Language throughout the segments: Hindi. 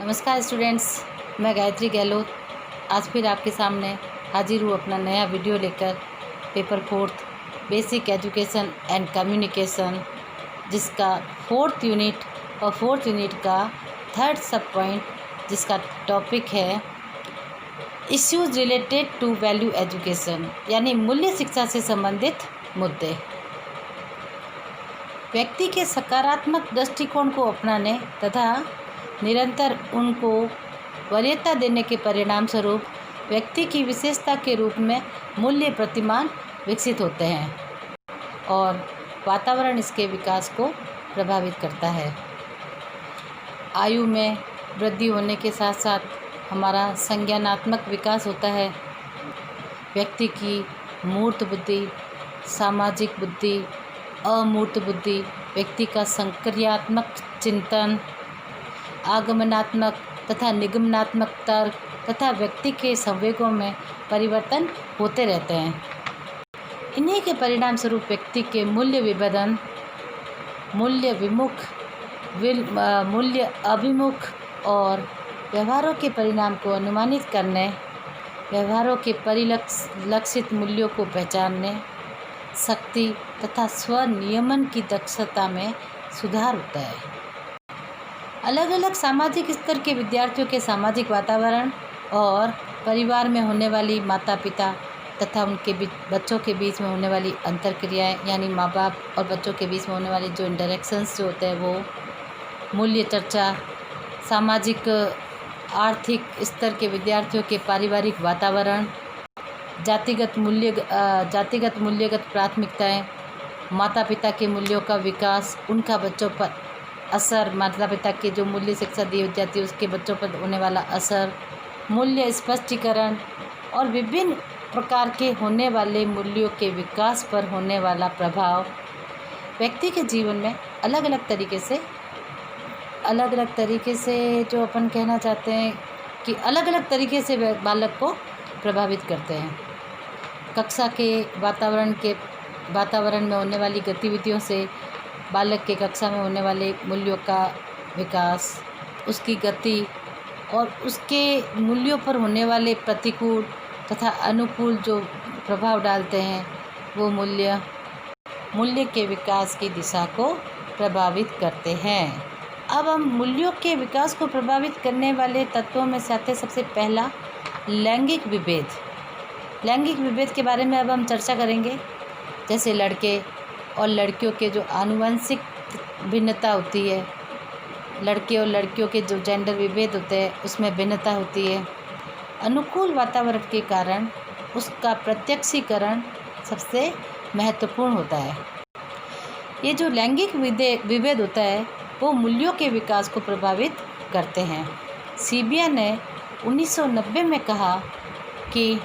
नमस्कार स्टूडेंट्स, मैं गायत्री गहलोत आज फिर आपके सामने हाजिर हूँ अपना नया वीडियो लेकर। Paper 4th basic education and communication, जिसका 4th यूनिट और 4th यूनिट का 3rd सब पॉइंट, जिसका टॉपिक है issues related to value education, यानी मूल्य शिक्षा से संबंधित मुद्दे। व्यक्ति के सकारात्मक दृष्टिकोण को अपनाने तथा निरंतर उनको वरीयता देने के परिणाम स्वरूप व्यक्ति की विशेषता के रूप में मूल्य प्रतिमान विकसित होते हैं और वातावरण इसके विकास को प्रभावित करता है। आयु में वृद्धि होने के साथ साथ हमारा संज्ञानात्मक विकास होता है। व्यक्ति की मूर्त बुद्धि, सामाजिक बुद्धि, अमूर्त बुद्धि, व्यक्ति का संक्रियात्मक चिंतन, आगमनात्मक तथा निगमनात्मक तर्क तथा व्यक्ति के संवेगों में परिवर्तन होते रहते हैं। इन्हीं के परिणाम स्वरूप व्यक्ति के मूल्य विभेदन, मूल्य विमुख, मूल्य अभिमुख और व्यवहारों के परिणाम को अनुमानित करने, व्यवहारों के परिलक्षित मूल्यों को पहचानने, शक्ति तथा स्वनियमन की दक्षता में सुधार होता है। अलग अलग सामाजिक स्तर के विद्यार्थियों के सामाजिक वातावरण और परिवार में होने वाली माता पिता तथा उनके बच्चों के बीच में होने वाली अंतर्क्रियाएँ, यानी माँ बाप और बच्चों के बीच में होने वाली जो इंटरेक्शंस जो होते हैं वो मूल्य चर्चा, सामाजिक आर्थिक स्तर के विद्यार्थियों के पारिवारिक वातावरण, जातिगत मूल्यगत प्राथमिकताएँ, माता पिता के मूल्यों का विकास, उनका बच्चों पर असर, माता पिता की जो मूल्य शिक्षा दी जाती है उसके बच्चों पर होने वाला असर, मूल्य स्पष्टीकरण और विभिन्न प्रकार के होने वाले मूल्यों के विकास पर होने वाला प्रभाव व्यक्ति के जीवन में अलग अलग तरीके से जो अपन कहना चाहते हैं कि अलग अलग तरीके से बालक को प्रभावित करते हैं। कक्षा के वातावरण में होने वाली गतिविधियों से बालक के कक्षा में होने वाले मूल्यों का विकास, उसकी गति और उसके मूल्यों पर होने वाले प्रतिकूल तथा अनुकूल जो प्रभाव डालते हैं वो मूल्य के विकास की दिशा को प्रभावित करते हैं। अब हम मूल्यों के विकास को प्रभावित करने वाले तत्वों में से आते सबसे पहला लैंगिक विभेद के बारे में अब हम चर्चा करेंगे। जैसे लड़के और लड़कियों के जो आनुवंशिक भिन्नता होती है, लड़के और लड़कियों के जो जेंडर विभेद होते हैं उसमें भिन्नता होती है। अनुकूल वातावरण के कारण उसका प्रत्यक्षीकरण सबसे महत्वपूर्ण होता है। ये जो लैंगिक विभेद होता है वो मूल्यों के विकास को प्रभावित करते हैं। सीबिया ने 1990 में कहा कि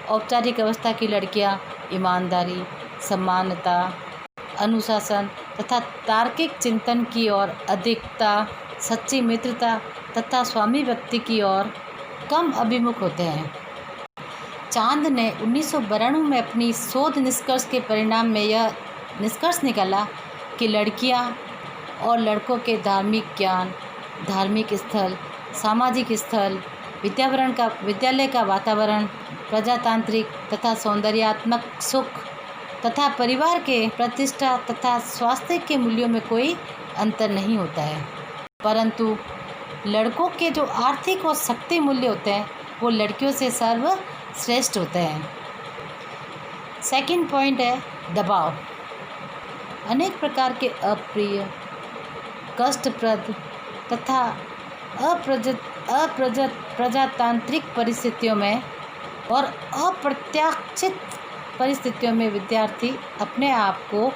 औपचारिक अवस्था की लड़कियां ईमानदारी, समानता, अनुशासन तथा तार्किक चिंतन की ओर अधिकता, सच्ची मित्रता तथा स्वामी व्यक्ति की ओर कम अभिमुख होते हैं। चांद ने 1992 में अपनी शोध निष्कर्ष के परिणाम में यह निष्कर्ष निकाला कि लड़कियां और लड़कों के धार्मिक ज्ञान, धार्मिक स्थल, सामाजिक स्थल, विद्यालय का वातावरण, प्रजातांत्रिक तथा सौंदर्यात्मक सुख तथा परिवार के प्रतिष्ठा तथा स्वास्थ्य के मूल्यों में कोई अंतर नहीं होता है, परंतु लड़कों के जो आर्थिक और शक्ति मूल्य होते हैं वो लड़कियों से सर्वश्रेष्ठ होते हैं। सेकंड पॉइंट है दबाव। अनेक प्रकार के अप्रिय, कष्टप्रद तथा प्रजातांत्रिक परिस्थितियों में और अप्रत्याशित परिस्थितियों में विद्यार्थी अपने आप को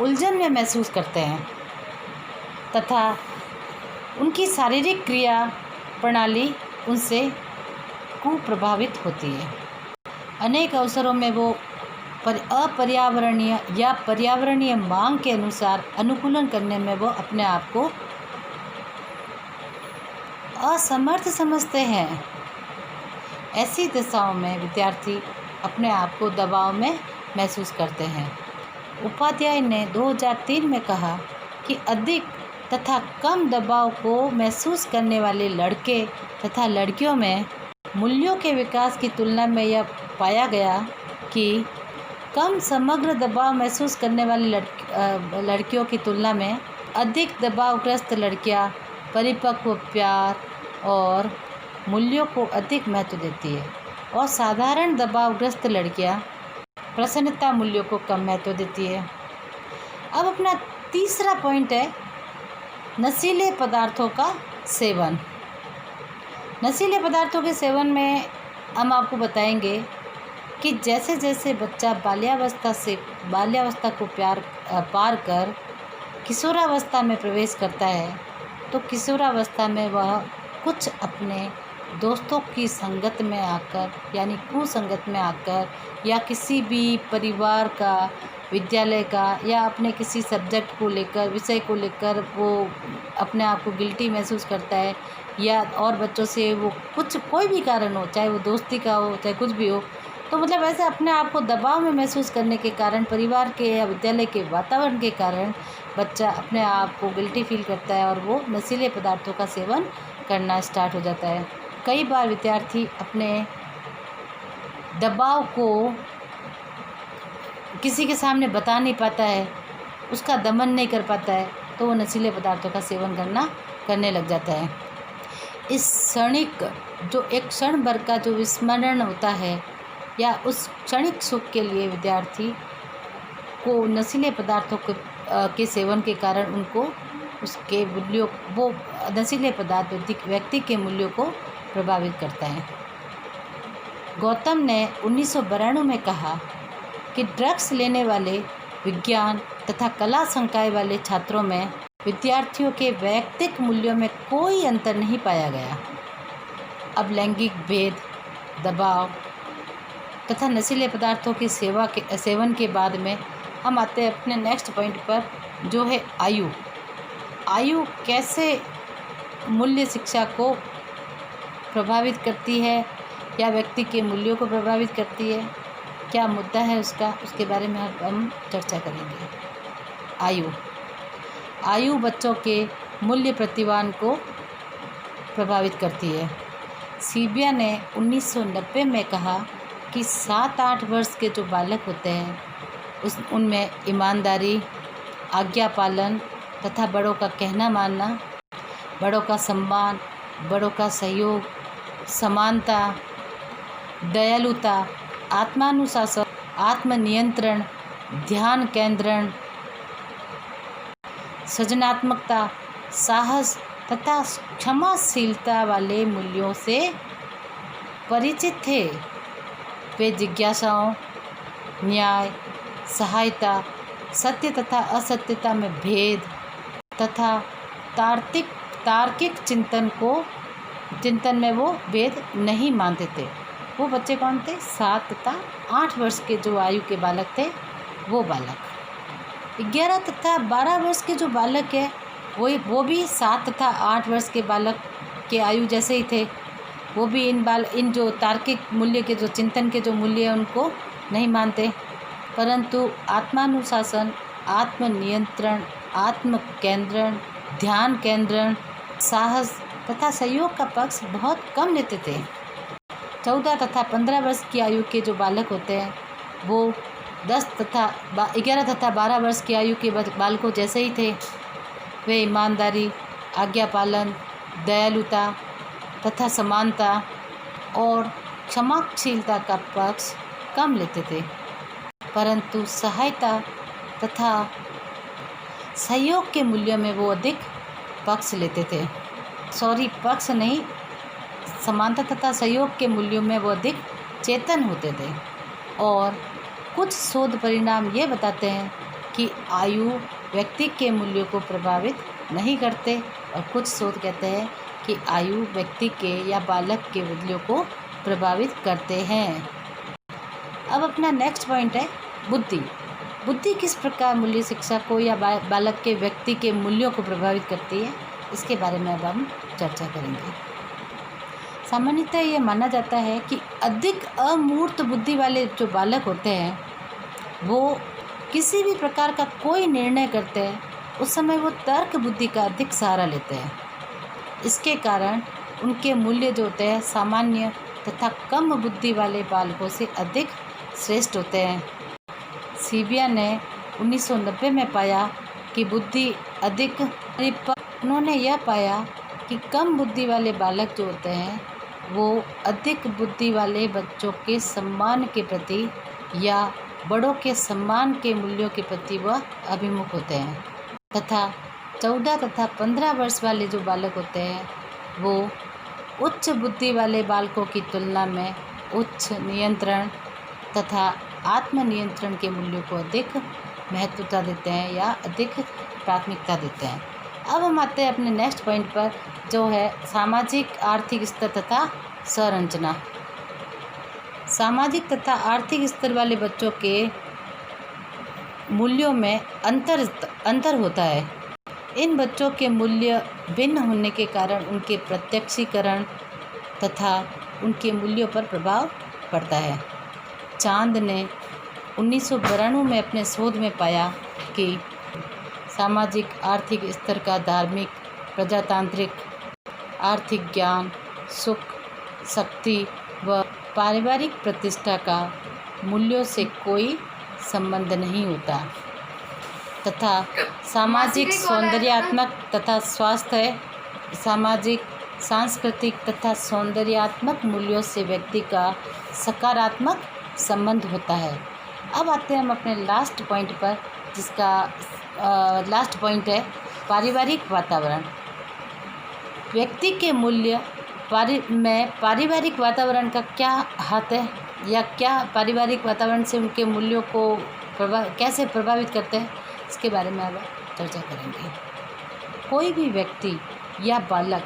उलझन में महसूस करते हैं तथा उनकी शारीरिक क्रिया प्रणाली उनसे कुप्रभावित होती है। अनेक अवसरों में वो अपर्यावरणीय या पर्यावरणीय मांग के अनुसार अनुकूलन करने में वो अपने आप को असमर्थ समझते हैं। ऐसी दशाओं में विद्यार्थी अपने आप को दबाव में महसूस करते हैं। उपाध्याय ने 2003 में कहा कि अधिक तथा कम दबाव को महसूस करने वाले लड़के तथा लड़कियों में मूल्यों के विकास की तुलना में यह पाया गया कि कम समग्र दबाव महसूस करने वाली लड़कियों की तुलना में अधिक दबावग्रस्त लड़कियां परिपक्व प्यार और मूल्यों को अधिक महत्व देती है और साधारण दबावग्रस्त लड़कियां प्रसन्नता मूल्यों को कम महत्व देती है। अब अपना तीसरा पॉइंट है नशीले पदार्थों का सेवन। नशीले पदार्थों के सेवन में हम आपको बताएंगे कि जैसे जैसे बच्चा बाल्यावस्था को पार कर किशोरावस्था में प्रवेश करता है तो किशोरावस्था में वह कुछ अपने दोस्तों की संगत में आकर यानी कुसंगत में आकर या किसी भी परिवार का, विद्यालय का या अपने किसी सब्जेक्ट को लेकर, विषय को लेकर वो अपने आप को गिल्टी महसूस करता है या और बच्चों से वो कोई भी कारण हो, चाहे वो दोस्ती का हो चाहे कुछ भी हो, तो मतलब ऐसे अपने आप को दबाव में महसूस करने के कारण परिवार के या विद्यालय के वातावरण के कारण बच्चा अपने आप को गिल्टी फील करता है और वो नशीले पदार्थों का सेवन करना स्टार्ट हो जाता है। कई बार विद्यार्थी अपने दबाव को किसी के सामने बता नहीं पाता है, उसका दमन नहीं कर पाता है, तो वो नशीले पदार्थों का सेवन करने लग जाता है। इस जो एक क्षण भर का जो विस्मरण होता है या उस क्षणिक सुख के लिए विद्यार्थी को नशीले पदार्थों के सेवन के कारण उनको उसके मूल्यों वो नशीले पदार्थ व्यक्ति के मूल्यों को प्रभावित करता है। गौतम ने 1992 में कहा कि ड्रग्स लेने वाले विज्ञान तथा कला संकाय वाले छात्रों में विद्यार्थियों के वैयक्तिक मूल्यों में कोई अंतर नहीं पाया गया। अब लैंगिक भेद, दबाव तथा नशीले पदार्थों की सेवन के बाद में हम आते हैं अपने नेक्स्ट पॉइंट पर, जो है आयु कैसे मूल्य शिक्षा को प्रभावित करती है या व्यक्ति के मूल्यों को प्रभावित करती है, क्या मुद्दा है उसके बारे में हम चर्चा करेंगे। आयु बच्चों के मूल्य प्रतिमान को प्रभावित करती है। सीबिया ने 1990 में कहा कि 7-8 वर्ष के जो बालक होते हैं उनमें ईमानदारी, आज्ञा पालन तथा बड़ों का कहना मानना, बड़ों का सम्मान, बड़ों का सहयोग, समानता, दयालुता, आत्मानुशासन, आत्मनियंत्रण, ध्यान केंद्रण, सृजनात्मकता, साहस तथा क्षमाशीलता वाले मूल्यों से परिचित थे। वे जिज्ञासाओं, न्याय, सहायता, सत्य तथा असत्यता में भेद तथा तार्किक चिंतन में वो भेद नहीं मानते थे। वो बच्चे कौन थे? 7 तथा 8 वर्ष के जो आयु के बालक थे वो बालक। 11 तथा 12 वर्ष के जो बालक है वो भी 7 तथा 8 वर्ष के बालक के आयु जैसे ही थे। वो भी इन जो तार्किक मूल्य के जो चिंतन के जो मूल्य हैं उनको नहीं मानते, परंतु आत्मानुशासन, आत्मनियंत्रण, आत्म केंद्रण, ध्यान केंद्रण, साहस तथा सहयोग का पक्ष बहुत कम लेते थे। 14 तथा 15 वर्ष की आयु के जो बालक होते हैं वो 11 तथा 12 वर्ष की आयु के बालकों जैसे ही थे। वे ईमानदारी, आज्ञा पालन, दयालुता तथा समानता और क्षमाशीलता का पक्ष कम लेते थे, परंतु सहायता तथा सहयोग के मूल्यों में वो अधिक पक्ष लेते थे। पक्ष नहीं, समानता तथा सहयोग के मूल्यों में वो अधिक चेतन होते थे। और कुछ शोध परिणाम ये बताते हैं कि आयु व्यक्ति के मूल्यों को प्रभावित नहीं करते और कुछ शोध कहते हैं कि आयु व्यक्ति के या बालक के मूल्यों को प्रभावित करते हैं। अब अपना नेक्स्ट पॉइंट है बुद्धि किस प्रकार मूल्य शिक्षा को या बालक के व्यक्ति के मूल्यों को प्रभावित करती है, इसके बारे में अब हम चर्चा करेंगे। सामान्यतः ये माना जाता है कि अधिक अमूर्त बुद्धि वाले जो बालक होते हैं वो किसी भी प्रकार का कोई निर्णय करते हैं उस समय वो तर्क बुद्धि का अधिक सहारा लेते हैं। इसके कारण उनके मूल्य जो होते हैं सामान्य तथा कम बुद्धि वाले बालकों से अधिक श्रेष्ठ होते हैं। सीबिया ने 1990 में पाया कि बुद्धि अधिक उन्होंने यह पाया कि कम बुद्धि वाले बालक जो होते हैं वो अधिक बुद्धि वाले बच्चों के सम्मान के प्रति या बड़ों के सम्मान के मूल्यों के प्रति वह अभिमुख होते हैं तथा 14 तथा 15 वर्ष वाले जो बालक होते हैं वो उच्च बुद्धि वाले बालकों की तुलना में उच्च नियंत्रण तथा आत्मनियंत्रण के मूल्यों को अधिक महत्वता देते हैं या अधिक प्राथमिकता देते हैं। अब हम आते हैं अपने नेक्स्ट पॉइंट पर, जो है सामाजिक आर्थिक स्तर तथा संरचना। सामाजिक तथा आर्थिक स्तर वाले बच्चों के मूल्यों में अंतर होता है। इन बच्चों के मूल्य भिन्न होने के कारण उनके प्रत्यक्षीकरण तथा उनके मूल्यों पर प्रभाव पड़ता है। चांद ने 1992 में अपने शोध में पाया कि सामाजिक आर्थिक स्तर का धार्मिक, प्रजातांत्रिक, आर्थिक ज्ञान, सुख, शक्ति व पारिवारिक प्रतिष्ठा का मूल्यों से कोई संबंध नहीं होता तथा सामाजिक, सौंदर्यात्मक तथा स्वास्थ्य, सामाजिक, सांस्कृतिक तथा सौंदर्यात्मक मूल्यों से व्यक्ति का सकारात्मक संबंध होता है। अब आते हैं हम अपने लास्ट पॉइंट पर, जिसका लास्ट पॉइंट है पारिवारिक वातावरण। व्यक्ति के मूल्य में पारिवारिक वातावरण का क्या हाथ है या क्या पारिवारिक वातावरण से उनके मूल्यों को कैसे प्रभावित करते हैं, इसके बारे में अब चर्चा करेंगे। कोई भी व्यक्ति या बालक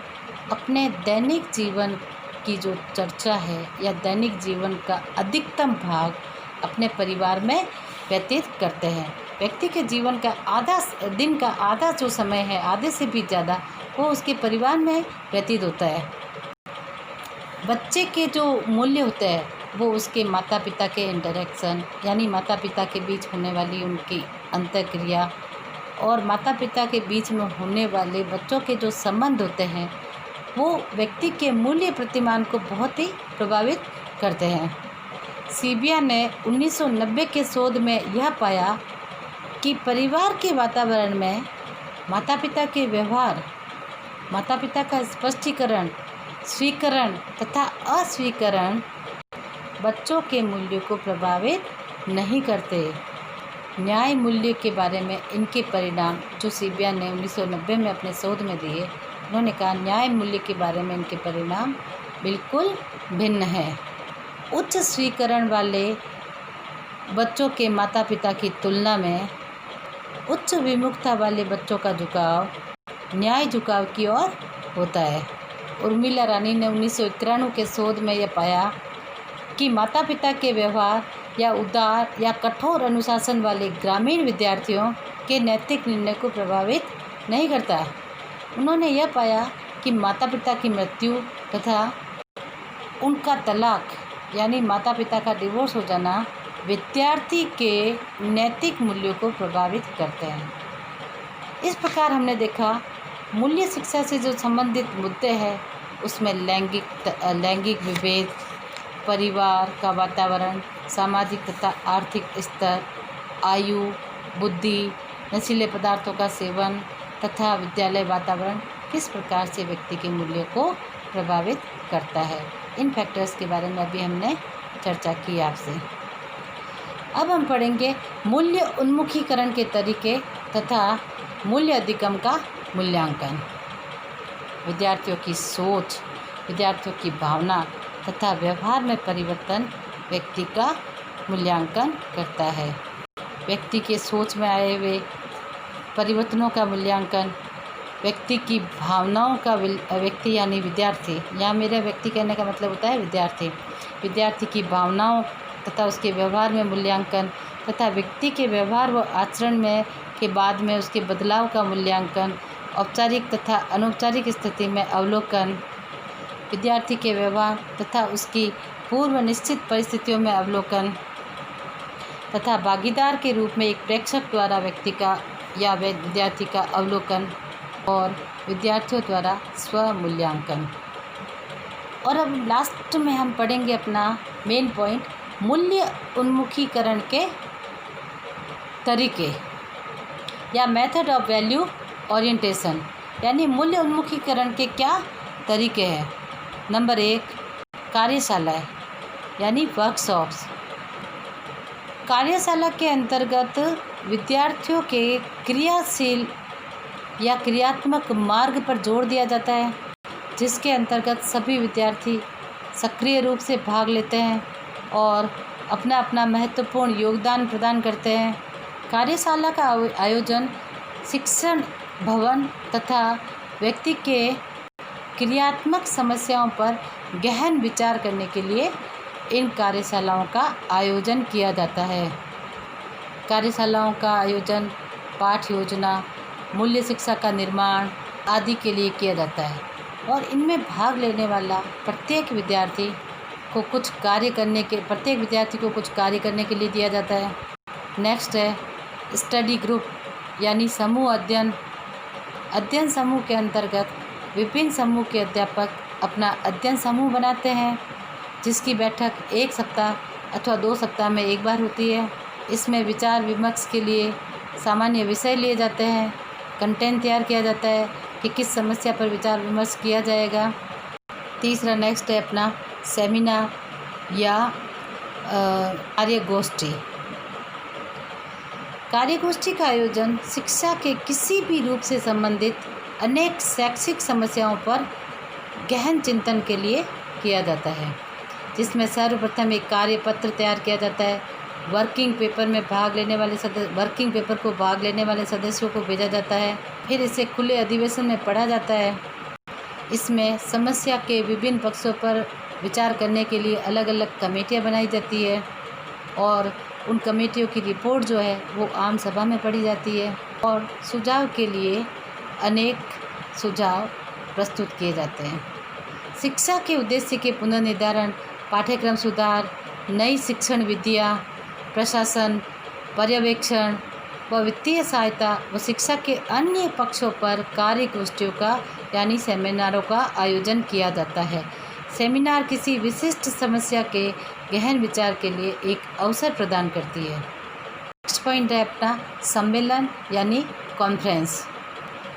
अपने दैनिक जीवन की जो चर्चा है या दैनिक जीवन का अधिकतम भाग अपने परिवार में व्यतीत करते हैं। व्यक्ति के जीवन का दिन का आधा जो समय है, आधे से भी ज़्यादा, वो उसके परिवार में व्यतीत होता है। बच्चे के जो मूल्य होते हैं वो उसके माता पिता के इंटरेक्शन, यानी माता पिता के बीच होने वाली उनकी अंतःक्रिया और माता पिता के बीच में होने वाले बच्चों के जो संबंध होते हैं वो व्यक्ति के मूल्य प्रतिमान को बहुत ही प्रभावित करते हैं। सीबिया ने 1990 के शोध में यह पाया कि परिवार के वातावरण में माता पिता के व्यवहार, माता पिता का स्पष्टीकरण, स्वीकरण तथा अस्वीकरण बच्चों के मूल्यों को प्रभावित नहीं करते। न्याय मूल्य के बारे में इनके परिणाम जो सीबिया ने 1990 में अपने शोध में दिए, उन्होंने कहा न्याय मूल्य के बारे में इनके परिणाम बिल्कुल भिन्न हैं। उच्च स्वीकरण वाले बच्चों के माता पिता की तुलना में उच्च विमुखता वाले बच्चों का झुकाव न्याय झुकाव की ओर होता है। उर्मिला रानी ने 1991 के शोध में यह पाया कि माता पिता के व्यवहार या उदार या कठोर अनुशासन वाले ग्रामीण विद्यार्थियों के नैतिक निर्णय को प्रभावित नहीं करता। उन्होंने यह पाया कि माता पिता की मृत्यु तथा उनका तलाक, यानी माता पिता का डिवोर्स हो जाना, विद्यार्थी के नैतिक मूल्यों को प्रभावित करते हैं। इस प्रकार हमने देखा मूल्य शिक्षा से जो संबंधित मुद्दे हैं उसमें लैंगिक विभेद, परिवार का वातावरण, सामाजिक तथा आर्थिक स्तर, आयु, बुद्धि, नशीले पदार्थों का सेवन तथा विद्यालय वातावरण किस प्रकार से व्यक्ति के मूल्यों को प्रभावित करता है। इन फैक्टर्स के बारे में अभी हमने चर्चा की आपसे। अब हम पढ़ेंगे मूल्य उन्मुखीकरण के तरीके तथा मूल्य अधिगम का मूल्यांकन। विद्यार्थियों की सोच, विद्यार्थियों की भावना तथा व्यवहार में परिवर्तन व्यक्ति का मूल्यांकन करता है। व्यक्ति के सोच में आए हुए परिवर्तनों का मूल्यांकन, व्यक्ति की भावनाओं का व्यक्ति यानी विद्यार्थी, यहाँ मेरा व्यक्ति कहने का मतलब होता है विद्यार्थी की भावनाओं तथा उसके व्यवहार में मूल्यांकन तथा व्यक्ति के व्यवहार व आचरण में के बाद में उसके बदलाव का मूल्यांकन, औपचारिक तथा अनौपचारिक स्थिति में अवलोकन, विद्यार्थी के व्यवहार तथा उसकी पूर्व निश्चित परिस्थितियों में अवलोकन तथा भागीदार के रूप में एक प्रेक्षक द्वारा व्यक्ति का या विद्यार्थी का अवलोकन और विद्यार्थियों द्वारा स्वमूल्यांकन। और अब लास्ट में हम पढ़ेंगे अपना मेन पॉइंट, मूल्य उन्मुखीकरण के तरीके या मेथड ऑफ वैल्यू ओरिएंटेशन, यानी मूल्य उन्मुखीकरण के क्या तरीके हैं। नंबर 1, कार्यशालाएँ यानी वर्कशॉप्स। कार्यशाला के अंतर्गत विद्यार्थियों के क्रियाशील या क्रियात्मक मार्ग पर जोर दिया जाता है, जिसके अंतर्गत सभी विद्यार्थी सक्रिय रूप से भाग लेते हैं और अपना अपना महत्वपूर्ण योगदान प्रदान करते हैं। कार्यशाला का आयोजन शिक्षण भवन तथा व्यक्ति के क्रियात्मक समस्याओं पर गहन विचार करने के लिए इन कार्यशालाओं का आयोजन किया जाता है। कार्यशालाओं का आयोजन पाठ योजना, मूल्य शिक्षा का निर्माण आदि के लिए किया जाता है और इनमें भाग लेने वाला प्रत्येक विद्यार्थी को कुछ कार्य करने के लिए दिया जाता है। नेक्स्ट है स्टडी ग्रुप यानी समूह अध्ययन। अध्ययन समूह के अंतर्गत विभिन्न समूह के अध्यापक अपना अध्ययन समूह बनाते हैं, जिसकी बैठक 1 सप्ताह अथवा 2 सप्ताह में एक बार होती है। इसमें विचार विमर्श के लिए सामान्य विषय लिए जाते हैं, कंटेंट तैयार किया जाता है कि किस समस्या पर विचार विमर्श किया जाएगा। तीसरा नेक्स्ट है अपना सेमिनार या कार्यगोष्ठी। कार्यगोष्ठी का आयोजन शिक्षा के किसी भी रूप से संबंधित अनेक शैक्षिक समस्याओं पर गहन चिंतन के लिए किया जाता है, जिसमें सर्वप्रथम एक कार्यपत्र तैयार किया जाता है। वर्किंग पेपर को भाग लेने वाले सदस्यों को भेजा जाता है, फिर इसे खुले अधिवेशन में पढ़ा जाता है। इसमें समस्या के विभिन्न पक्षों पर विचार करने के लिए अलग अलग कमेटियां बनाई जाती है और उन कमेटियों की रिपोर्ट जो है वो आम सभा में पढ़ी जाती है और सुझाव के लिए अनेक सुझाव प्रस्तुत किए जाते हैं। शिक्षा के उद्देश्य के पुनर्निर्धारण, पाठ्यक्रम सुधार, नई शिक्षण विधियाँ, प्रशासन, पर्यवेक्षण व वित्तीय सहायता व शिक्षा के अन्य पक्षों पर कार्यगोष्ठियों का यानी सेमिनारों का आयोजन किया जाता है। सेमिनार किसी विशिष्ट समस्या के गहन विचार के लिए एक अवसर प्रदान करती है। नेक्स्ट पॉइंट है अपना सम्मेलन यानी कॉन्फ्रेंस।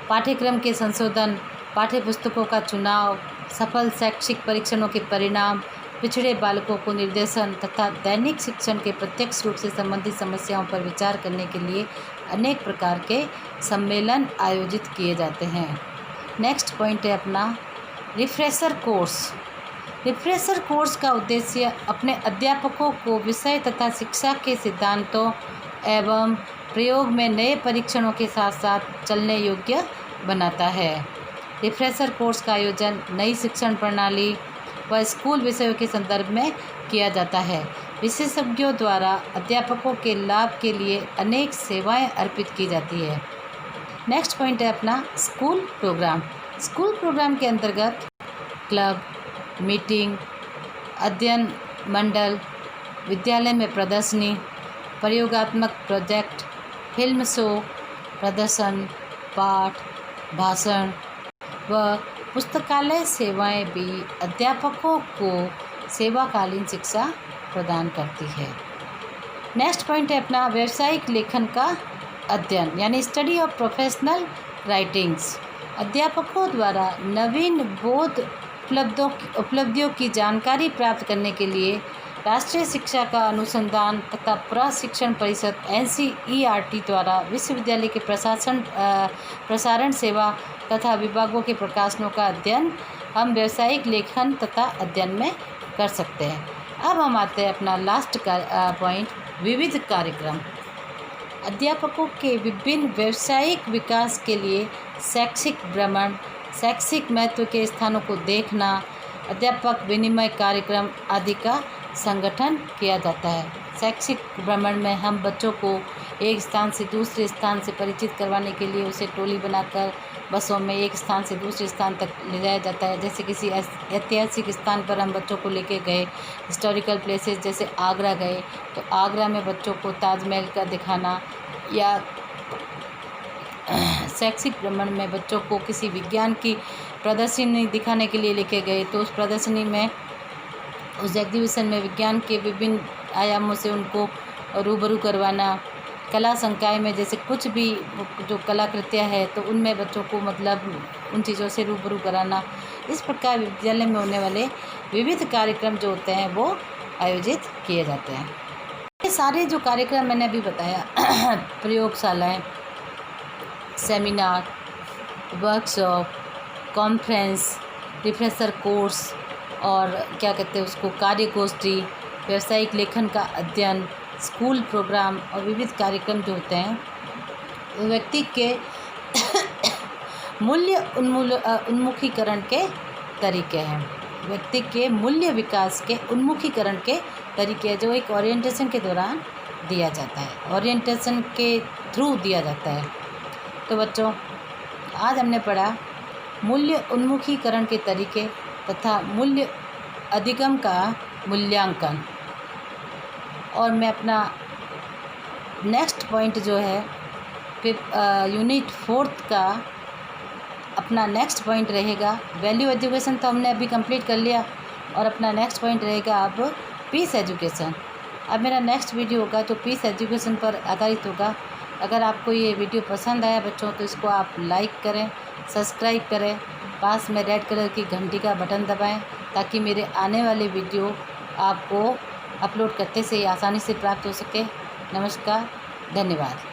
पाठ्यक्रम के संशोधन, पाठ्यपुस्तकों का चुनाव, सफल शैक्षिक परीक्षणों के परिणाम, पिछड़े बालकों को निर्देशन तथा दैनिक शिक्षण के प्रत्यक्ष रूप से संबंधित समस्याओं पर विचार करने के लिए अनेक प्रकार के सम्मेलन आयोजित किए जाते हैं। नेक्स्ट पॉइंट है अपना रिफ्रेशर कोर्स। रिफ्रेशर कोर्स का उद्देश्य अपने अध्यापकों को विषय तथा शिक्षा के सिद्धांतों एवं प्रयोग में नए परीक्षणों के साथ साथ चलने योग्य बनाता है। रिफ्रेशर कोर्स का आयोजन नई शिक्षण प्रणाली व स्कूल विषयों के संदर्भ में किया जाता है। विशेषज्ञों द्वारा अध्यापकों के लाभ के लिए अनेक सेवाएं अर्पित की जाती है। नेक्स्ट पॉइंट है अपना स्कूल प्रोग्राम। स्कूल प्रोग्राम के अंतर्गत क्लब, मीटिंग, अध्ययन मंडल, विद्यालय में प्रदर्शनी, प्रयोगात्मक प्रोजेक्ट, फिल्म शो, प्रदर्शन, पाठ, भाषण व पुस्तकालय सेवाएं भी अध्यापकों को सेवाकालीन शिक्षा प्रदान करती है। नेक्स्ट पॉइंट है अपना व्यावसायिक लेखन का अध्ययन यानी स्टडी ऑफ प्रोफेशनल राइटिंग्स। अध्यापकों द्वारा नवीन बोध उपलब्धियों की जानकारी प्राप्त करने के लिए राष्ट्रीय शिक्षा का अनुसंधान तथा प्रशिक्षण परिषद NCERT द्वारा विश्वविद्यालय के प्रसारण सेवा तथा विभागों के प्रकाशनों का अध्ययन हम व्यावसायिक लेखन तथा अध्ययन में कर सकते हैं। अब हम आते हैं अपना लास्ट पॉइंट, विविध कार्यक्रम। अध्यापकों के विभिन्न व्यावसायिक विकास के लिए शैक्षिक भ्रमण, शैक्षिक महत्व के स्थानों को देखना, अध्यापक विनिमय कार्यक्रम आदि का संगठन किया जाता है। शैक्षिक भ्रमण में हम बच्चों को एक स्थान से दूसरे स्थान से परिचित करवाने के लिए उसे टोली बनाकर बसों में एक स्थान से दूसरे स्थान तक ले जाया जाता है। जैसे किसी ऐतिहासिक स्थान पर हम बच्चों को लेके गए, हिस्टोरिकल प्लेसेस जैसे आगरा गए तो आगरा में बच्चों को ताजमहल का दिखाना या शैक्षिक भ्रमण में बच्चों को किसी विज्ञान की प्रदर्शनी दिखाने के लिए लेके गए, तो उस प्रदर्शनी में, उस एग्जीबिशन में विज्ञान के विभिन्न आयामों से उनको रूबरू करवाना। कला संकाय में जैसे कुछ भी जो कलाकृतियाँ है तो उनमें बच्चों को मतलब उन चीज़ों से रूबरू कराना। इस प्रकार विद्यालय में होने वाले विविध कार्यक्रम जो होते हैं वो आयोजित किए जाते हैं। ये सारे जो कार्यक्रम मैंने अभी बताया प्रयोगशालाएँ, seminar, workshop, conference, refresher course और क्या कहते हैं उसको, कार्यगोष्ठी, व्यावसायिक लेखन का अध्ययन, स्कूल प्रोग्राम और विविध कार्यक्रम जो होते हैं व्यक्ति के मूल्य उन्मुखीकरण के तरीके हैं। व्यक्ति के मूल्य विकास के उन्मुखीकरण के तरीके जो एक ओरिएंटेशन के दौरान दिया जाता है, ओरिएंटेशन के थ्रू दिया जाता है। तो बच्चों, आज हमने पढ़ा मूल्य उन्मुखीकरण के तरीके तथा मूल्य अधिगम का मूल्यांकन। और मैं अपना नेक्स्ट पॉइंट जो है फिर यूनिट 4 का अपना नेक्स्ट पॉइंट रहेगा वैल्यू एजुकेशन। तो हमने अभी कंप्लीट कर लिया और अपना नेक्स्ट पॉइंट रहेगा अब पीस एजुकेशन। अब मेरा नेक्स्ट वीडियो होगा जो पीस एजुकेशन पर आधारित होगा। अगर आपको ये वीडियो पसंद आया बच्चों तो इसको आप लाइक करें, सब्सक्राइब करें, पास में रेड कलर की घंटी का बटन दबाएं ताकि मेरे आने वाले वीडियो आपको अपलोड करते से आसानी से प्राप्त हो सके। नमस्कार, धन्यवाद।